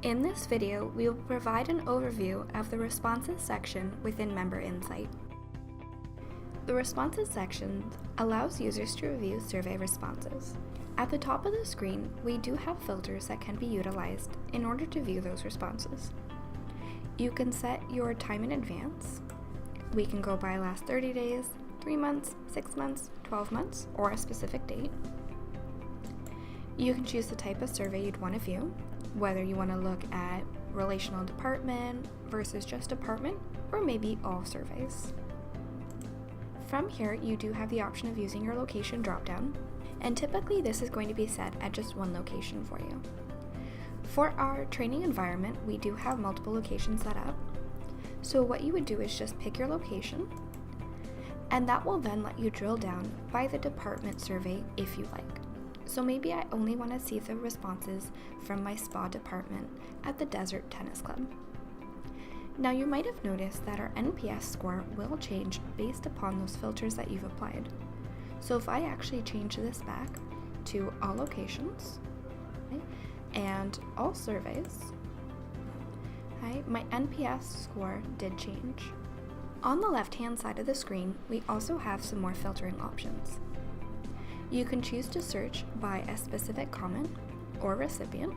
In this video, we will provide an overview of the Responses section within MemberInsight. The Responses section allows users to review survey responses. At the top of the screen, we do have filters that can be utilized in order to view those responses. You can set your time in advance. We can go by last 30 days, 3 months, 6 months, 12 months, or a specific date. You can choose the type of survey you'd want to view, whether you want to look at relational department versus just department, or maybe all surveys. From here, you do have the option of using your location dropdown, and typically this is going to be set at just one location for you. For our training environment, we do have multiple locations set up. So what you would do is just pick your location, and that will then let you drill down by the department survey if you like. So maybe I only want to see the responses from my spa department at the Desert Tennis Club. Now you might have noticed that our NPS score will change based upon those filters that you've applied. So if I actually change this back to all locations, okay, and all surveys, okay, my NPS score did change. On the left-hand side of the screen, we also have some more filtering options. You can choose to search by a specific comment or recipient,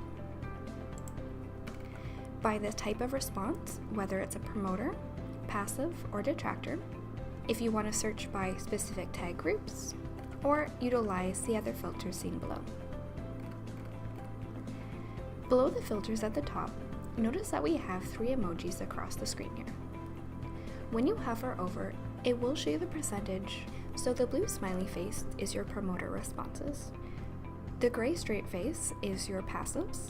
by the type of response, whether it's a promoter, passive, or detractor, if you want to search by specific tag groups, or utilize the other filters seen below. Below the filters at the top, notice that we have 3 emojis across the screen here. When you hover over, it will show you the percentage. So the blue smiley face is your promoter responses, the gray straight face is your passives,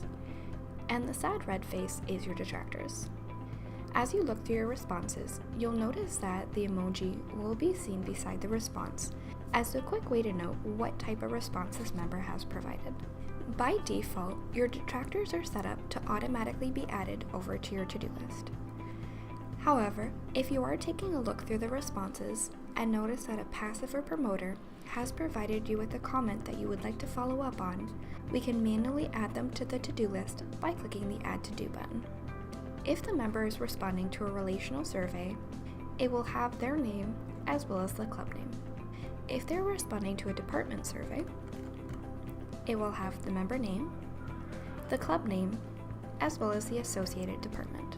and the sad red face is your detractors. As you look through your responses, you'll notice that the emoji will be seen beside the response as a quick way to know what type of response this member has provided. By default, your detractors are set up to automatically be added over to your to-do list. However, if you are taking a look through the responses and notice that a passive or promoter has provided you with a comment that you would like to follow up on, we can manually add them to the to-do list by clicking the Add To Do button. If the member is responding to a relational survey, it will have their name as well as the club name. If they're responding to a department survey, it will have the member name, the club name, as well as the associated department.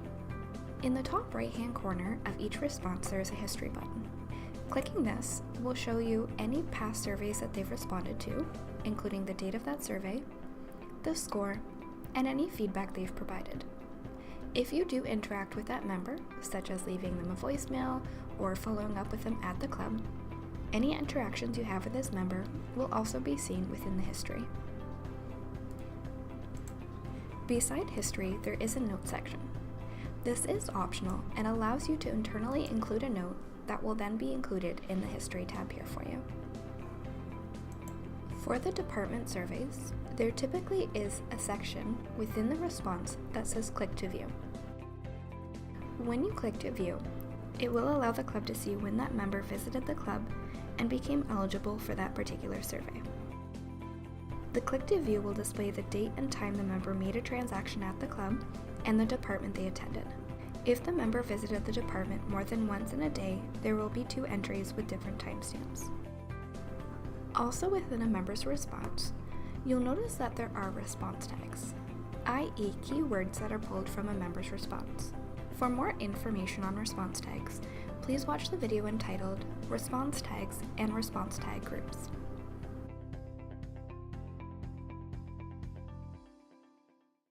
In the top right-hand corner of each response, there is a history button. Clicking this will show you any past surveys that they've responded to, including the date of that survey, the score, and any feedback they've provided. If you do interact with that member, such as leaving them a voicemail or following up with them at the club, any interactions you have with this member will also be seen within the history. Beside history, there is a note section. This is optional and allows you to internally include a note that will then be included in the History tab here for you. For the department surveys, there typically is a section within the response that says Click to View. When you click to view, it will allow the club to see when that member visited the club and became eligible for that particular survey. The Click to View will display the date and time the member made a transaction at the club and the department they attended. If the member visited the department more than once in a day, there will be 2 entries with different timestamps. Also within a member's response, you'll notice that there are response tags, i.e. keywords that are pulled from a member's response. For more information on response tags, please watch the video entitled Response Tags and Response Tag Groups.